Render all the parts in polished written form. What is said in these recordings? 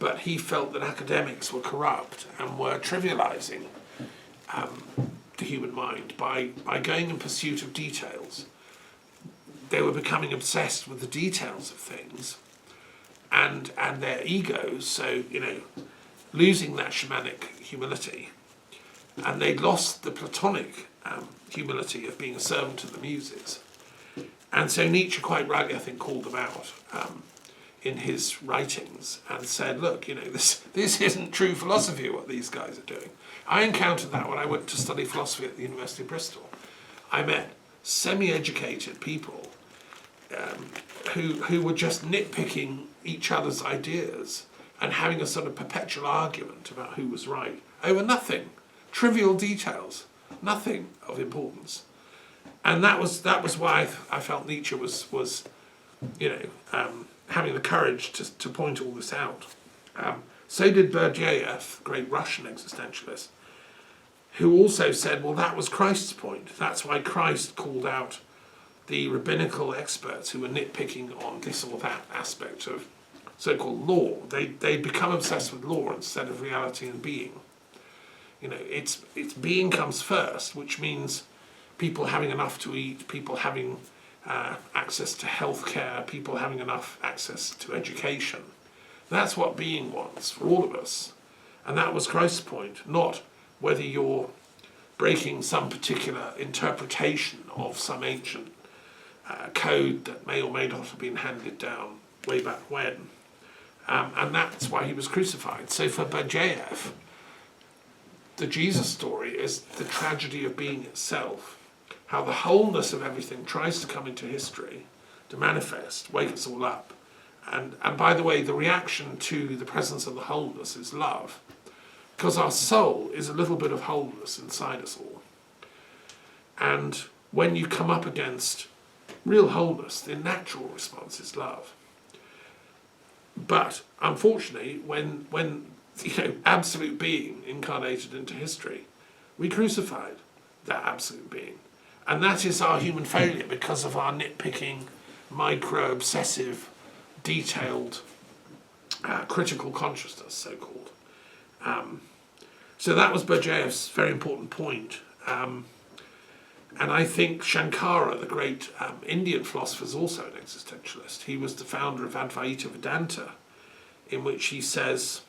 but he felt that academics were corrupt and were trivializing the human mind by going in pursuit of details. They were becoming obsessed with the details of things and their egos, so, losing that shamanic humility. And they'd lost the Platonic humility of being a servant of the Muses. And so Nietzsche quite rightly, I think, called them out in his writings and said, look, this isn't true philosophy, what these guys are doing. I encountered that when I went to study philosophy at the University of Bristol. I met semi-educated people who were just nitpicking each other's ideas and having a sort of perpetual argument about who was right over nothing, trivial details, nothing of importance. And that was why I felt Nietzsche was having the courage to point all this out. So did Berdyaev, great Russian existentialist, who also said, well, that was Christ's point. That's why Christ called out the rabbinical experts who were nitpicking on this or that aspect of so-called law. They become obsessed with law instead of reality and being. It's being comes first, which means people having enough to eat, people having access to healthcare, people having enough access to education. That's what being wants for all of us. And that was Christ's point, not whether you're breaking some particular interpretation of some ancient code that may or may not have been handed down way back when. And that's why he was crucified. So for Berdyaev, the Jesus story is the tragedy of being itself, how the wholeness of everything tries to come into history, to manifest, wake us all up. And by the way, the reaction to the presence of the wholeness is love, because our soul is a little bit of wholeness inside us all. And when you come up against real wholeness, the natural response is love. But unfortunately, when absolute being incarnated into history, we crucified that absolute being. And that is our human failure because of our nitpicking, micro-obsessive, detailed, critical consciousness, so-called. So that was Berdyaev's very important point. And I think Shankara, the great Indian philosopher, is also an existentialist. He was the founder of Advaita Vedanta, in which he says,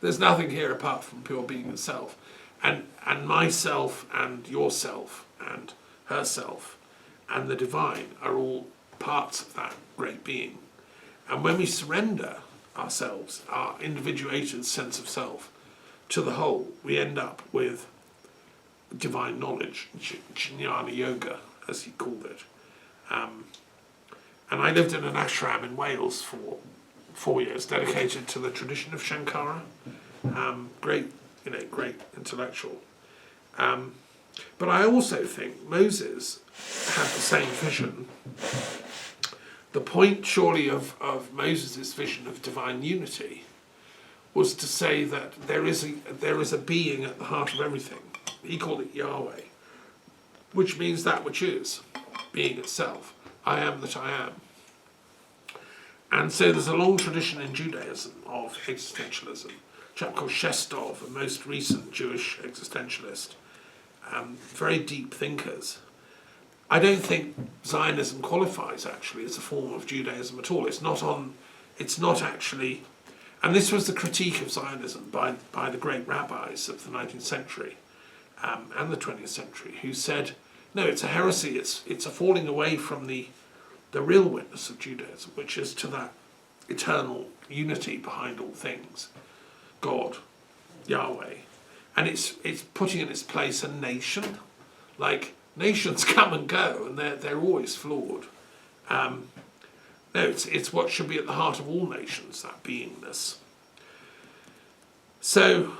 there's nothing here apart from pure being itself. And myself and yourself and herself and the divine are all parts of that great being. And when we surrender ourselves, our individuated sense of self, to the whole, we end up with divine knowledge, jnana yoga, as he called it. And I lived in an ashram in Wales for 4 years, dedicated to the tradition of Shankara. Great intellectual. But I also think Moses had the same vision. The point, surely, of Moses' vision of divine unity was to say that there is a being at the heart of everything. He called it Yahweh, which means that which is, being itself. I am that I am. And so there's a long tradition in Judaism of existentialism. A chap called Shestov, a most recent Jewish existentialist, very deep thinkers. I don't think Zionism qualifies actually as a form of Judaism at all. It's not actually, and this was the critique of Zionism by the great rabbis of the 19th century and the 20th century, who said, no, it's a heresy, it's a falling away from the real witness of Judaism, which is to that eternal unity behind all things, God, Yahweh. And it's putting in its place a nation. Like, nations come and go, and they're always flawed. No, it's what should be at the heart of all nations, that beingness. So,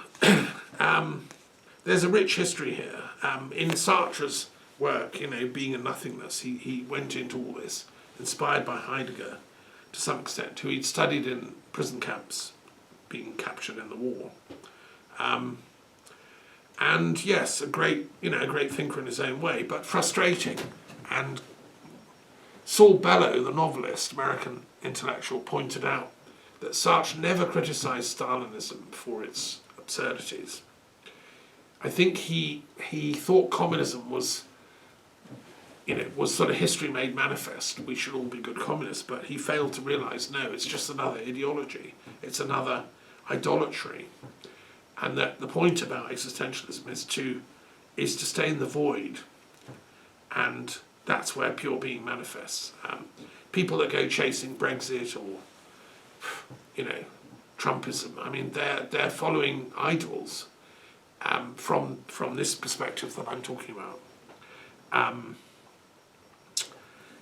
there's a rich history here. In Sartre's work, Being and Nothingness, he went into all this, inspired by Heidegger to some extent, who he'd studied in prison camps, being captured in the war. And yes, a great thinker in his own way, but frustrating. And Saul Bellow, the novelist, American intellectual, pointed out that Sartre never criticised Stalinism for its absurdities. I think he thought communism was, was sort of history made manifest. We should all be good communists, but he failed to realise, no, it's just another ideology. It's another idolatry. And that the point about existentialism is to stay in the void, and that's where pure being manifests. People that go chasing Brexit or, Trumpism, I mean, they're following idols from this perspective that I'm talking about.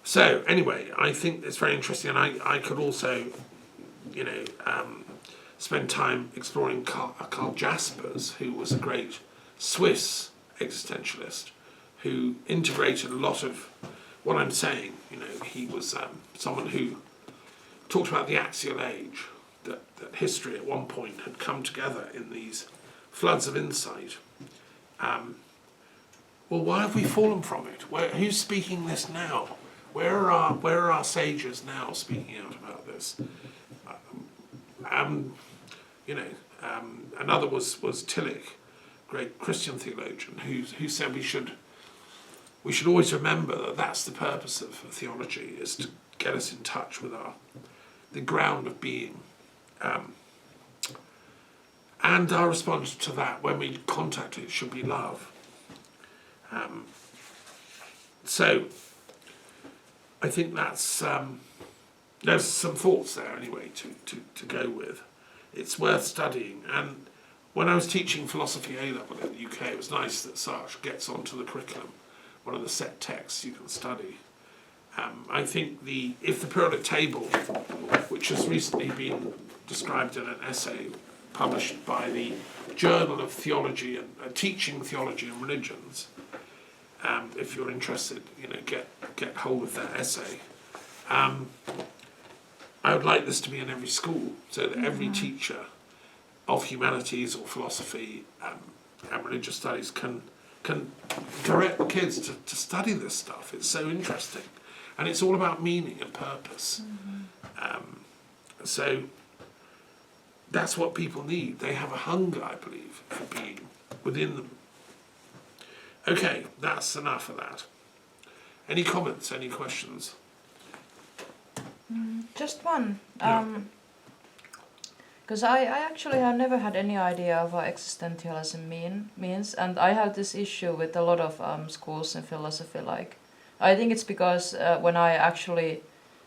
So anyway, I think it's very interesting, and I could also, spend time exploring Karl Jaspers, who was a great Swiss existentialist, who integrated a lot of what I'm saying. He was someone who talked about the axial age, that history at one point had come together in these floods of insight. Well, why have we fallen from it? Who's speaking this now? Where are our sages now speaking out about this? Another was Tillich, great Christian theologian, who said we should always remember that that's the purpose of theology, is to get us in touch with the ground of being. And our response to that, when we contact it, should be love. So I think that's there's some thoughts there anyway to go with. It's worth studying. And when I was teaching philosophy A-level in the UK, it was nice that Sartre gets onto the curriculum, one of the set texts you can study. I think if the periodic table, which has recently been described in an essay published by the Journal of Theology and Teaching Theology and Religions, if you're interested, get hold of that essay. I would like this to be in every school, so that every teacher of humanities or philosophy and religious studies can direct the kids to study this stuff. It's so interesting, and it's all about meaning and purpose. So that's what people need. They have a hunger, I believe, for being within them. Okay, that's enough of that. Any comments, any questions? Just one. Because I actually have never had any idea of what existentialism means, and I have this issue with a lot of schools in philosophy. I think it's because when I actually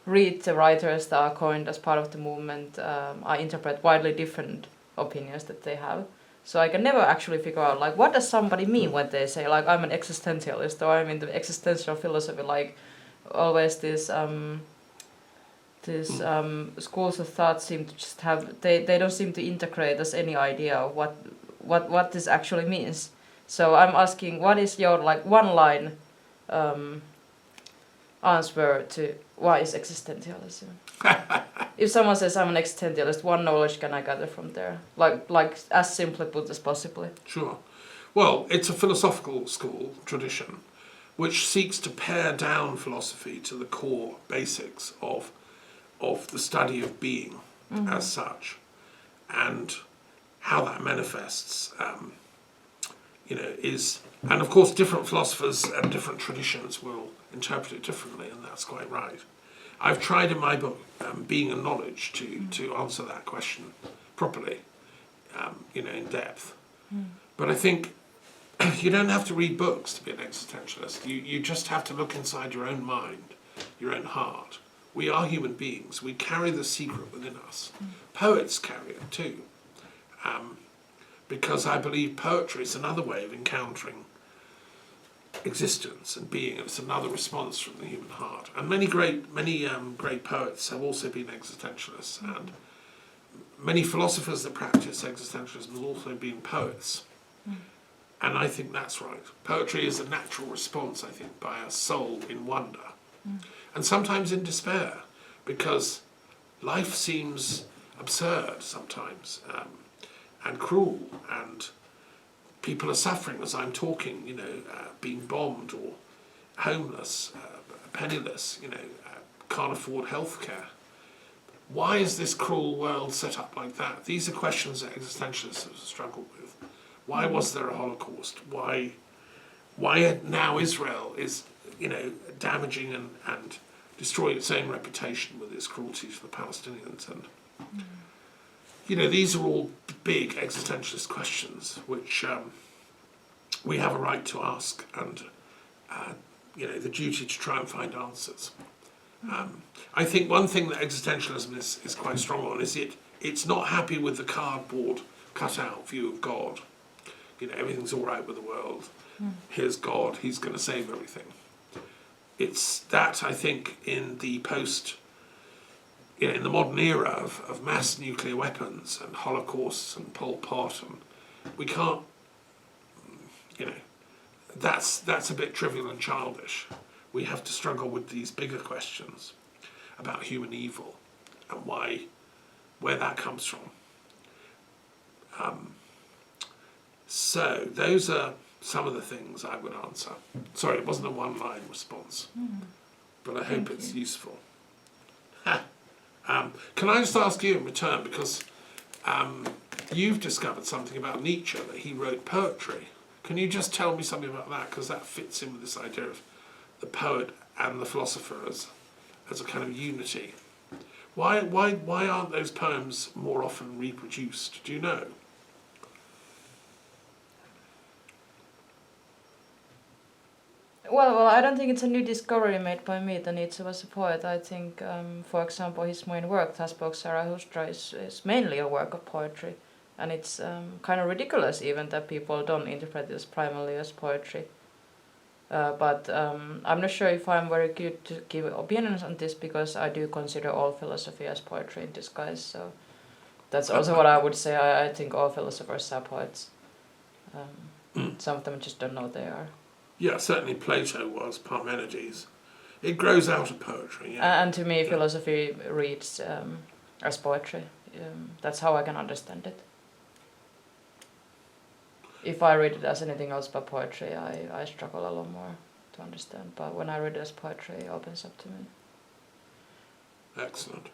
read the writers that are coined as part of the movement, I interpret widely different opinions that they have. So I can never actually figure out what does somebody mean when they say I'm an existentialist or I'm in the existential philosophy. Always this schools of thought seem to just have they don't seem to integrate us any idea of what this actually means. So I'm asking, what is your one line answer to what is existentialism? If someone says I'm an existentialist, what knowledge can I gather from there? As simply put as possibly. Sure. Well, it's a philosophical school tradition which seeks to pare down philosophy to the core basics of the study of being as such, and how that manifests, and of course different philosophers and different traditions will interpret it differently, and that's quite right. I've tried in my book, Being and Knowledge, to answer that question properly, in depth. But I think you don't have to read books to be an existentialist. You just have to look inside your own mind, your own heart. We are human beings. We carry the secret within us. Poets carry it too. Because I believe poetry is another way of encountering existence and being. It's another response from the human heart. And many great poets have also been existentialists, and many philosophers that practice existentialism have also been poets. And I think that's right. Poetry is a natural response, I think, by a soul in wonder. And sometimes in despair, because life seems absurd sometimes, and cruel, and people are suffering as I'm talking, being bombed or homeless, penniless, can't afford healthcare. why is this cruel world set up like that? These are questions that existentialists have struggled with. Why was there a Holocaust? Why now Israel is, damaging and destroying its own reputation with its cruelty to the Palestinians? And, these are all big existentialist questions which we have a right to ask and, the duty to try and find answers. I think one thing that existentialism is quite strong on is it's not happy with the cardboard cutout view of God. Everything's all right with the world. Here's God, he's going to save everything. It's that, I think, in the in the modern era of mass nuclear weapons and holocausts and Pol Pot, and we can't, that's a bit trivial and childish. We have to struggle with these bigger questions about human evil and where that comes from. So those are some of the things I would answer. Sorry, it wasn't a one-line response, but I hope it's useful. Can I just ask you in return, because you've discovered something about Nietzsche, that he wrote poetry. Can you just tell me something about that? Because that fits in with this idea of the poet and the philosopher as a kind of unity. Why aren't those poems more often reproduced? Do you know? Well, I don't think it's a new discovery made by me that Nietzsche was a poet. I think, for example, his main work, Das Bock Zarathustra, is mainly a work of poetry. And it's kind of ridiculous even that people don't interpret this primarily as poetry. But I'm not sure if I'm very good to give opinions on this, because I do consider all philosophy as poetry in disguise. So that's also what I would say. I think all philosophers are poets. Some of them just don't know they are. Yeah, certainly Plato was, Parmenides. It grows out of poetry. Yeah. And to me, philosophy reads as poetry. That's how I can understand it. If I read it as anything else but poetry, I struggle a lot more to understand. But when I read it as poetry, it opens up to me. Excellent.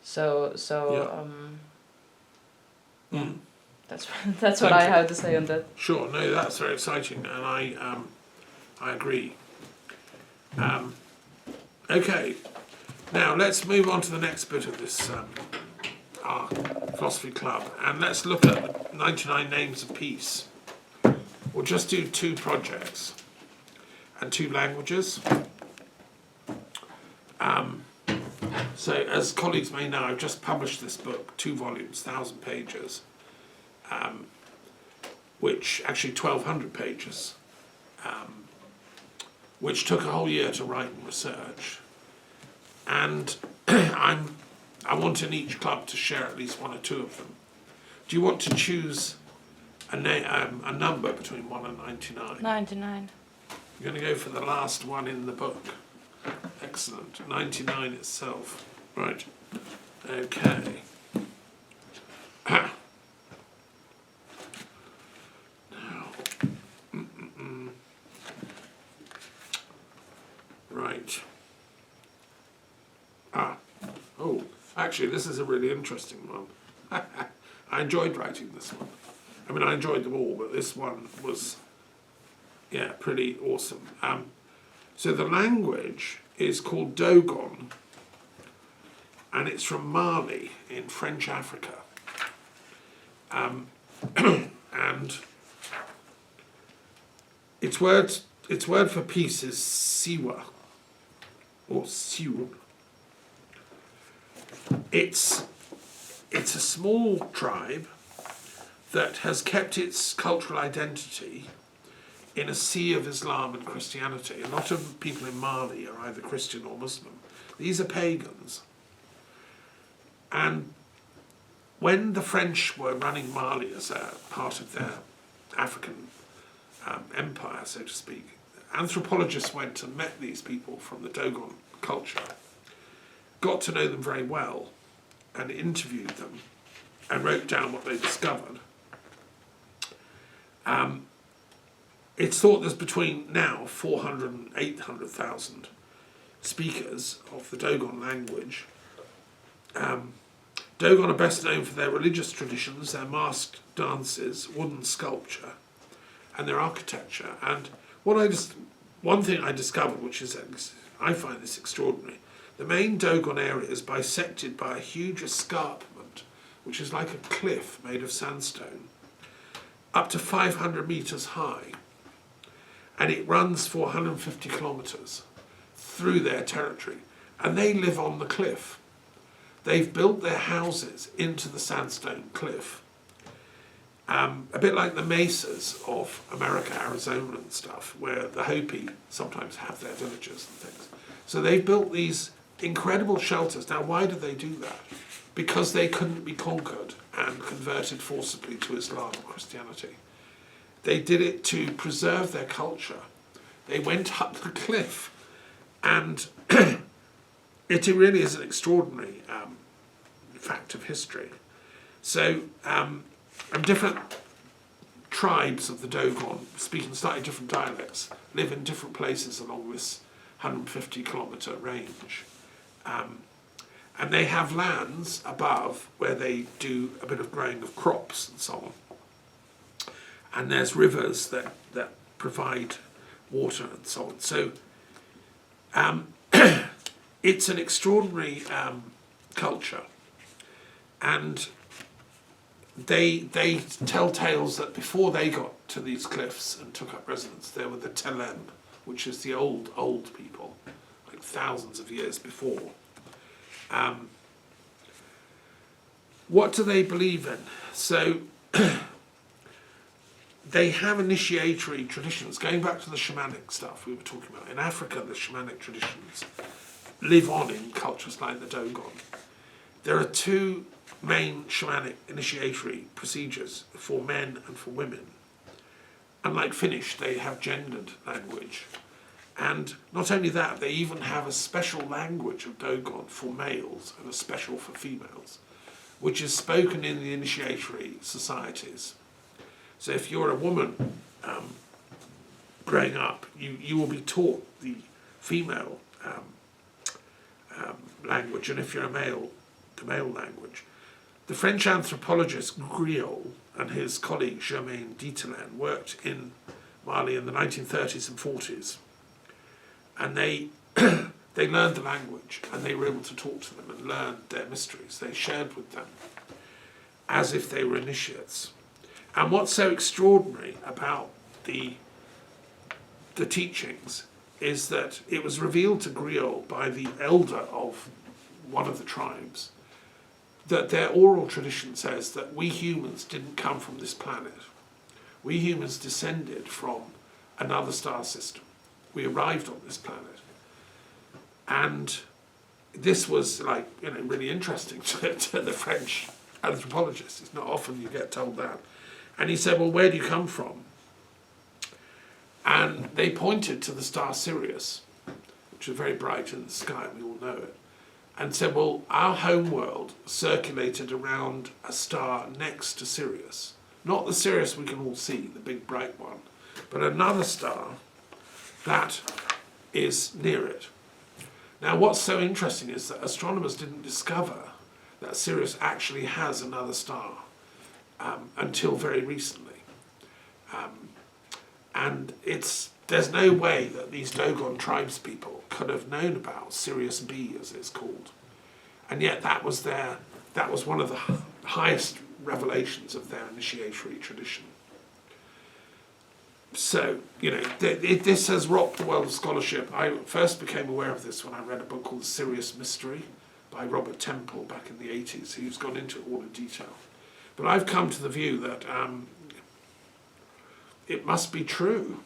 That's what I have to say on that. Sure, no, that's very exciting, and I agree. Okay, now let's move on to the next bit of this our philosophy club, and let's look at 99 Names of Peace. We'll just do 2 projects and 2 languages. So as colleagues may know, I've just published this book, 2 volumes, 1,000 pages, which actually 1,200 pages, which took a whole year to write and research. And I want in each club to share at least 1 or 2 of them. Do you want to choose a number between 1 and 99? 99. You're going to go for the last one in the book. Excellent. 99 itself. Right. Okay. Now. Right. Oh, actually, this is a really interesting one. I enjoyed writing this one. I mean, I enjoyed them all, but this one was, pretty awesome. So the language is called Dogon, and it's from Mali in French Africa. And its word for peace is Siwa, or Siwu. It's a small tribe that has kept its cultural identity in a sea of Islam and Christianity. A lot of people in Mali are either Christian or Muslim. These are pagans. And when the French were running Mali as a part of their African empire, so to speak, anthropologists went and met these people from the Dogon culture, got to know them very well, and interviewed them, and wrote down what they discovered. It's thought there's between now 400 and 800,000 speakers of the Dogon language. Dogon are best known for their religious traditions, their masked dances, wooden sculpture, and their architecture. And one thing I discovered, which is, I find this extraordinary, the main Dogon area is bisected by a huge escarpment, which is like a cliff made of sandstone, up to 500 metres high, and it runs for 150 kilometres through their territory, and they live on the cliff. They've built their houses into the sandstone cliff, a bit like the mesas of America, Arizona and stuff, where the Hopi sometimes have their villages and things. So they've built these incredible shelters. Now, why did they do that? Because they couldn't be conquered and converted forcibly to Islam or Christianity. They did it to preserve their culture. They went up the cliff, and it really is an extraordinary fact of history. So, different tribes of the Dogon, speaking slightly different dialects, live in different places along this 150 kilometre range. And they have lands above where they do a bit of growing of crops and so on. And there's rivers that provide water and so on. So it's an extraordinary culture. And they tell tales that before they got to these cliffs and took up residence, there were the Telem, which is the old people, like thousands of years before. What do they believe in? So they have initiatory traditions, going back to the shamanic stuff we were talking about. In Africa, the shamanic traditions live on in cultures like the Dogon. There are two main shamanic initiatory procedures for men and for women. Unlike Finnish, they have gendered language. And not only that, they even have a special language of Dogon for males and a special for females, which is spoken in the initiatory societies. So if you're a woman growing up, you will be taught the female language, and if you're a male, the male language. The French anthropologist Griol and his colleague Germaine Dieterlen worked in Mali in the 1930s and 40s. And they learned the language, and they were able to talk to them and learn their mysteries. They shared with them as if they were initiates. And what's so extraordinary about the teachings is that it was revealed to Griol by the elder of one of the tribes that their oral tradition says that we humans didn't come from this planet. We humans descended from another star system. We arrived on this planet. And this was really interesting to the French anthropologist. It's not often you get told that. And he said, well, where do you come from? And they pointed to the star Sirius, which is very bright in the sky, we all know it, and said, well, our home world circulated around a star next to Sirius. Not the Sirius we can all see, the big bright one, but another star that is near it. Now, what's so interesting is that astronomers didn't discover that Sirius actually has another star until very recently. And there's no way that these Dogon tribespeople could have known about Sirius B, as it's called. And yet that was one of the highest revelations of their initiatory tradition. So, this has rocked the world of scholarship. I first became aware of this when I read a book called The Sirius Mystery by Robert Temple back in the 80s. He's gone into it all in detail. But I've come to the view that it must be true,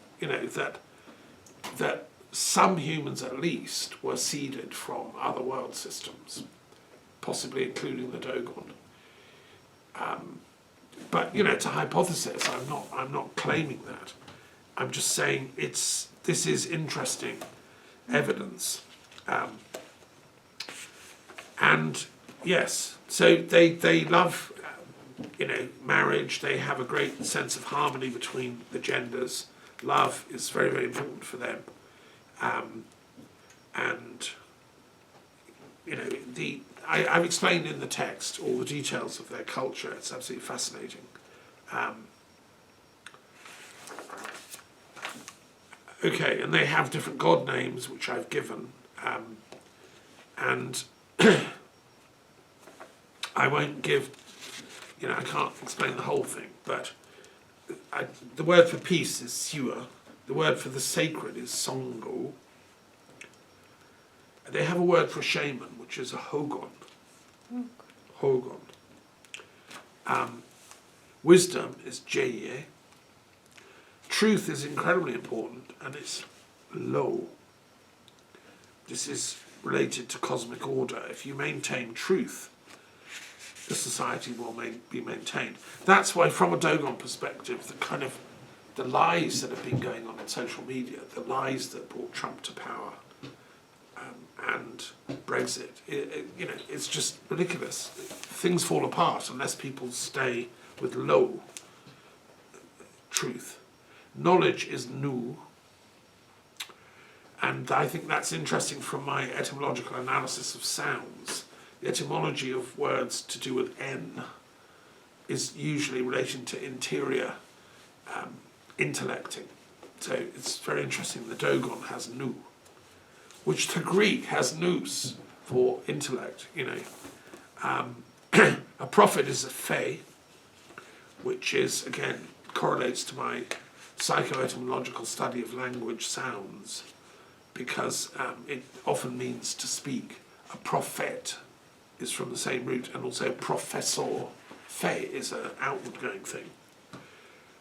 that some humans at least were seeded from other world systems, possibly including the Dogon. But it's a hypothesis. I'm not claiming that. I'm just saying this is interesting evidence. And yes, so they love marriage. They have a great sense of harmony between the genders. Love is very, very important for them. And I've explained in the text all the details of their culture. It's absolutely fascinating. Okay, and they have different god names, which I've given. And I won't give, I can't explain the whole thing, but the word for peace is siwa. The word for the sacred is songo. They have a word for shaman, which is a hogon. Hogon. Wisdom is jeye. Truth is incredibly important, and it's lo. This is related to cosmic order. If you maintain truth, the society will be maintained. That's why, from a Dogon perspective, the lies that have been going on social media, the lies that brought Trump to power, and Brexit, it's just ridiculous. Things fall apart unless people stay with low truth. Knowledge is nu, and I think that's interesting from my etymological analysis of sounds. The etymology of words to do with N is usually relating to interior intellecting. So it's very interesting. The Dogon has nu, which the Greek has nous for intellect. A prophet is a fey, which is, again, correlates to my psychoetymological study of language sounds, because it often means to speak. A prophet is from the same root, and also professor. Fe is an outward going thing.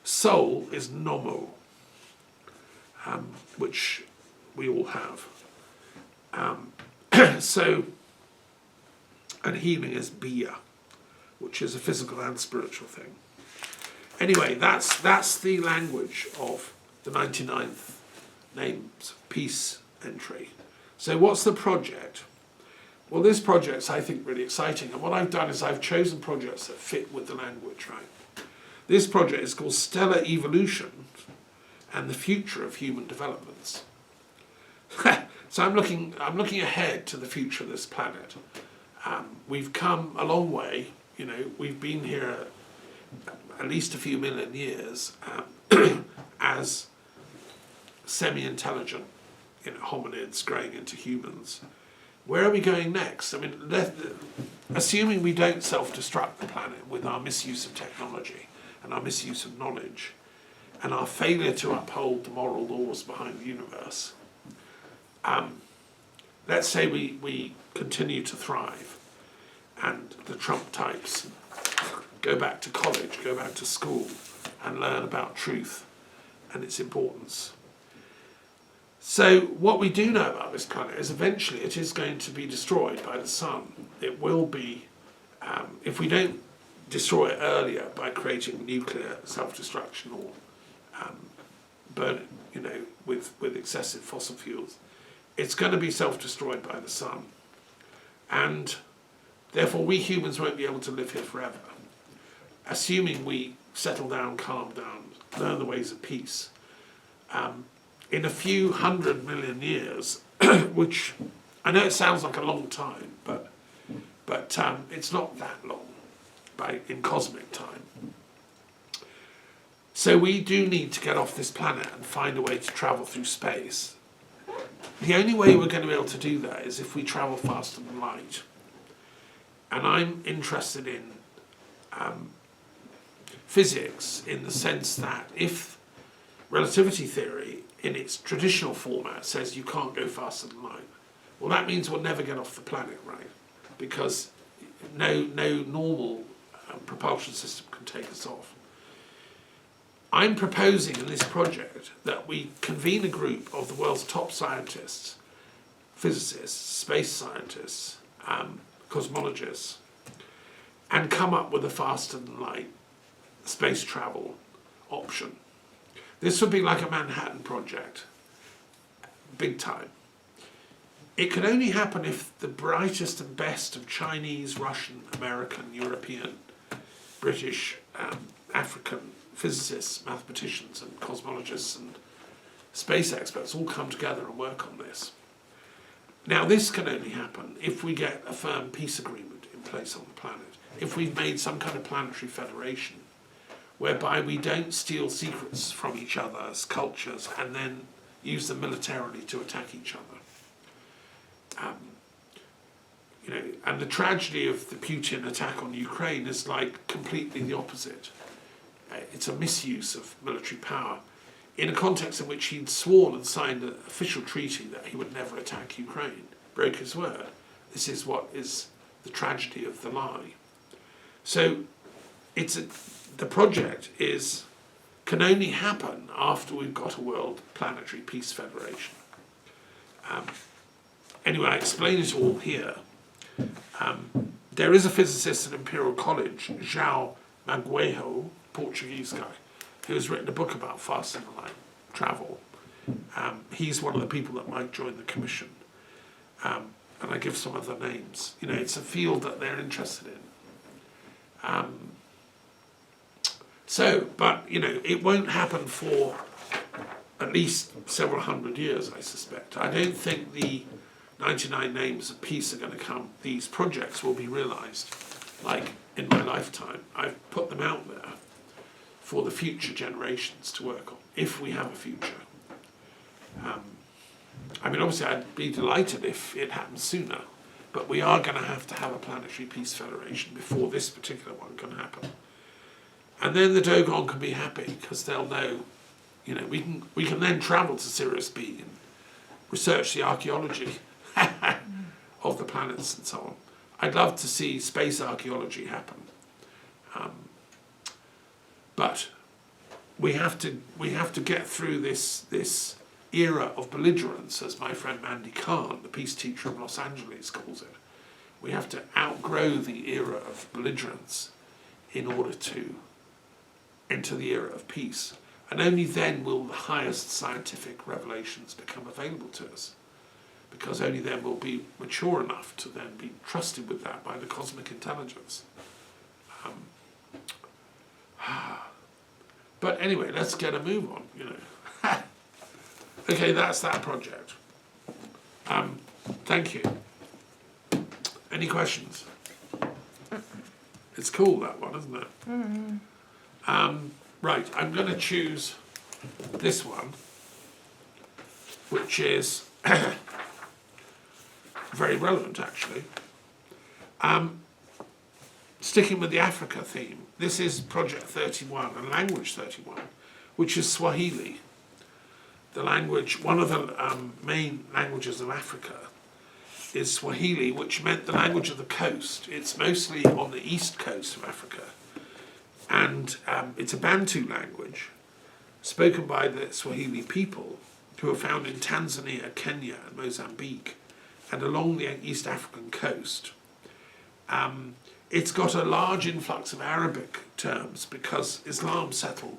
Soul is nomo, which we all have. And healing is bia, which is a physical and spiritual thing. Anyway, that's the language of the 99th Names of Peace entry. So what's the project? Well, this project's, I think, really exciting. And what I've done is I've chosen projects that fit with the language, right? This project is called Stellar Evolution and the Future of Human Developments. So I'm looking ahead to the future of this planet. We've come a long way. We've been here at least a few million years as semi-intelligent hominids growing into humans. Where are we going next? I mean, assuming we don't self-destruct the planet with our misuse of technology and our misuse of knowledge and our failure to uphold the moral laws behind the universe, let's say we continue to thrive and the Trump types go back to college, go back to school and learn about truth and its importance. So what we do know about this planet is eventually it is going to be destroyed by the sun. It will be, if we don't destroy it earlier by creating nuclear self-destruction or burn it, with excessive fossil fuels, it's going to be self-destroyed by the sun. And therefore we humans won't be able to live here forever. Assuming we settle down, calm down, learn the ways of peace. In a few 100 million years, which I know it sounds like a long time, but it's not that long in cosmic time. So we do need to get off this planet and find a way to travel through space. The only way we're going to be able to do that is if we travel faster than light. And I'm interested in physics in the sense that if relativity theory in its traditional format says you can't go faster than light, well, that means we'll never get off the planet, right? Because no normal propulsion system can take us off. I'm proposing in this project that we convene a group of the world's top scientists, physicists, space scientists, cosmologists, and come up with a faster than light space travel option. This would be like a Manhattan Project, big time. It can only happen if the brightest and best of Chinese, Russian, American, European, British, African physicists, mathematicians and cosmologists and space experts all come together and work on this. Now this can only happen if we get a firm peace agreement in place on the planet. If we've made some kind of planetary federation whereby we don't steal secrets from each other's cultures and then use them militarily to attack each other. You know, and the tragedy of the Putin attack on Ukraine is like completely the opposite. It's a misuse of military power in a context in which he'd sworn and signed an official treaty that he would never attack Ukraine, broke his word. This is what is the tragedy of the lie. So the project can only happen after we've got a world planetary peace federation. Anyway, I explain it all here. There is a physicist at Imperial College, João Manguejo, Portuguese guy, who has written a book about fast interline travel. He's one of the people that might join the commission. And I give some other names. You know, it's a field that they're interested in. But, you know, it won't happen for at least several hundred years, I suspect. I don't think the 99 names of peace are going to come. These projects will be realised, like in my lifetime. I've put them out there for the future generations to work on, if we have a future. I mean, obviously I'd be delighted if it happened sooner, but we are going to have a planetary peace federation before this particular one can happen. And then the Dogon can be happy, because they'll know, you know, we can then travel to Sirius B and research the archaeology of the planets and so on. I'd love to see space archaeology happen. But we have to get through this era of belligerence, as my friend Mandy Khan, the peace teacher of Los Angeles, calls it. We have to outgrow the era of belligerence in order to enter the era of peace. And only then will the highest scientific revelations become available to us, because only then we'll be mature enough to then be trusted with that by the cosmic intelligence. But anyway, let's get a move on, you know. Okay, that's that project. Thank you. Any questions? It's cool, that one, isn't it? Mm-hmm. Right, I'm going to choose this one, which is very relevant, actually. Sticking with the Africa theme, this is Project 31 and Language 31, which is Swahili. The language, one of the main languages of Africa is Swahili, which meant the language of the coast. It's mostly on the east coast of Africa. And it's a Bantu language spoken by the Swahili people, who are found in Tanzania, Kenya, and Mozambique, and along the East African coast. It's got a large influx of Arabic terms because Islam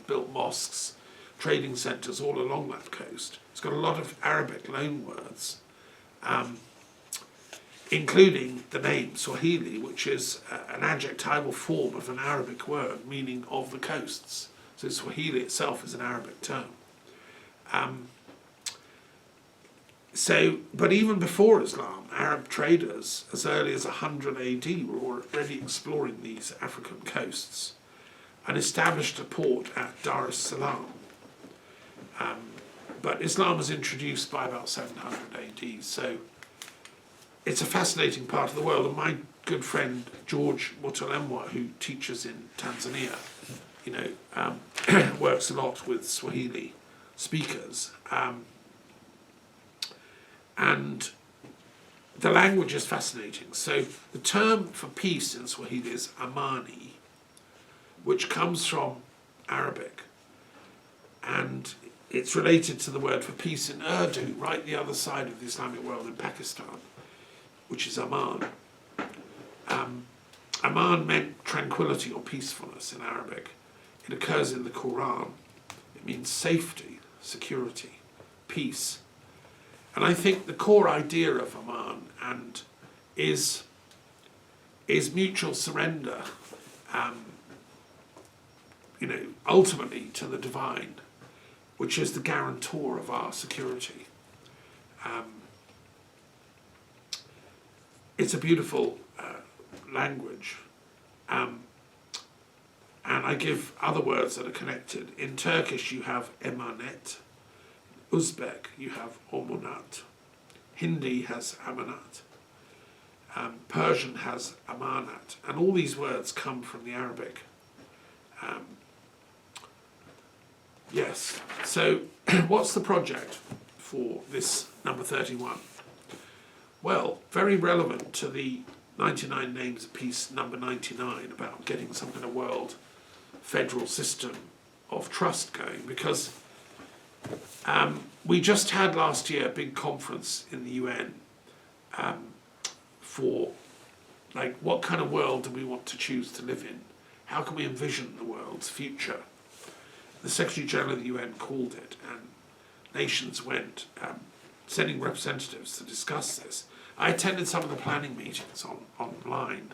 built mosques, trading centres all along that coast. It's got a lot of Arabic loanwords, including the name Swahili, which is an adjectival form of an Arabic word meaning of the coasts. So Swahili itself is an Arabic term. But even before Islam, Arab traders, as early as 100 AD, were already exploring these African coasts and established a port at Dar es Salaam. But Islam was introduced by about 700 AD, so it's a fascinating part of the world. And my good friend George Mutelemwa, who teaches in Tanzania, you know, works a lot with Swahili speakers. And the language is fascinating. So the term for peace in Swahili is amani, which comes from Arabic. And it's related to the word for peace in Urdu, right the other side of the Islamic world in Pakistan, which is Aman. Aman meant tranquility or peacefulness in Arabic. It occurs in the Quran. It means safety, security, peace. And I think the core idea of Aman is mutual surrender, you know, ultimately to the divine, which is the guarantor of our security. it's a beautiful language. And I give other words that are connected. In Turkish you have emanet, Uzbek you have omunat, Hindi has amanat, Persian has amanat, and all these words come from the Arabic. Yes, so what's the project for this number 31? Well, very relevant to the 99 Names of Peace number 99 about getting some kind of world federal system of trust going, because we just had last year a big conference in the UN for like what kind of world do we want to choose to live in? How can we envision the world's future? The Secretary General of the UN called it, and nations went sending representatives to discuss this. I attended some of the planning meetings online,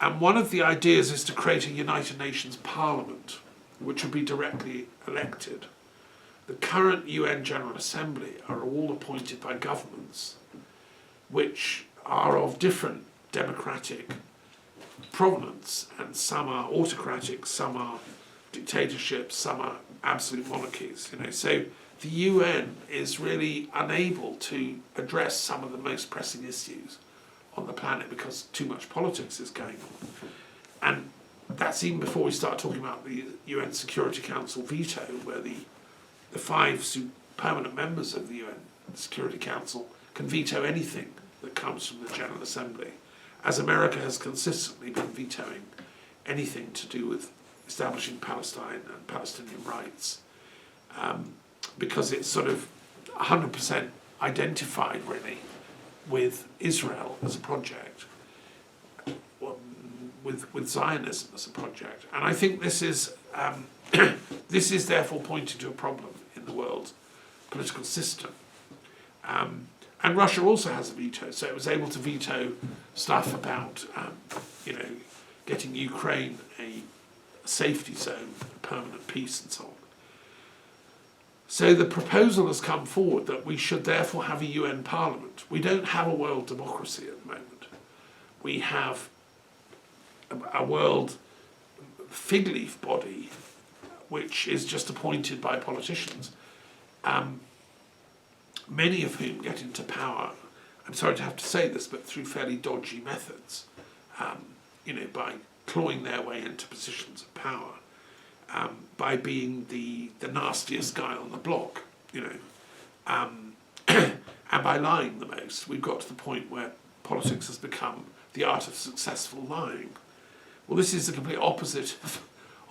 and one of the ideas is to create a United Nations Parliament, which would be directly elected. The current UN General Assembly are all appointed by governments, which are of different democratic provenance, and some are autocratic, some are dictatorships, some are absolute monarchies. So the UN is really unable to address some of the most pressing issues on the planet because too much politics is going on. And that's even before we start talking about the UN Security Council veto, where the 5 permanent members of the UN Security Council can veto anything that comes from the General Assembly, as America has consistently been vetoing anything to do with establishing Palestine and Palestinian rights, because it's sort of 100% identified really with Israel as a project, with Zionism as a project. And I think this is this is therefore pointing to a problem in the world political system. And Russia also has a veto, so it was able to veto stuff about getting Ukraine a safety zone, permanent peace and so on. So the proposal has come forward that we should therefore have a UN Parliament. We don't have a world democracy at the moment. We have a world fig leaf body which is just appointed by politicians, many of whom get into power, I'm sorry to have to say this, but through fairly dodgy methods, by clawing their way into positions of power, by being the nastiest guy on the block, and by lying the most. We've got to the point where politics has become the art of successful lying. Well, this is the complete opposite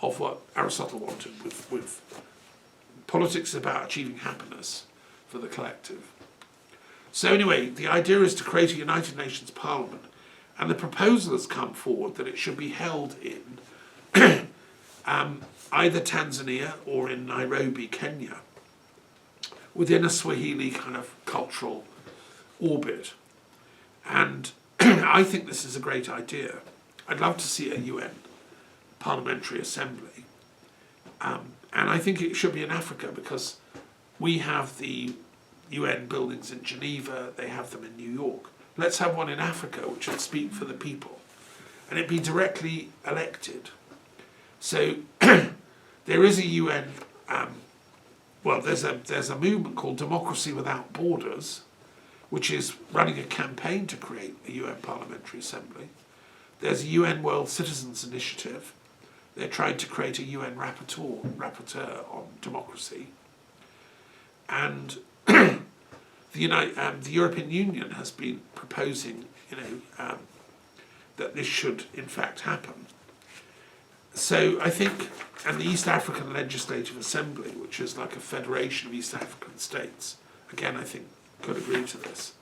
of what Aristotle wanted, with politics about achieving happiness for the collective. So anyway, the idea is to create a United Nations Parliament, and the proposal has come forward that it should be held in either Tanzania or in Nairobi, Kenya, within a Swahili kind of cultural orbit. And I think this is a great idea. I'd love to see a UN Parliamentary Assembly. And I think it should be in Africa, because we have the UN buildings in Geneva, they have them in New York. Let's have one in Africa which would speak for the people, and it'd be directly elected. So there is a UN, there's a movement called Democracy Without Borders, which is running a campaign to create a UN Parliamentary Assembly. There's a UN World Citizens Initiative. They're trying to create a UN rapporteur on democracy. And the European Union has been proposing, that this should in fact happen. So I think, and the East African Legislative Assembly, which is like a federation of East African states, again I think could agree to this.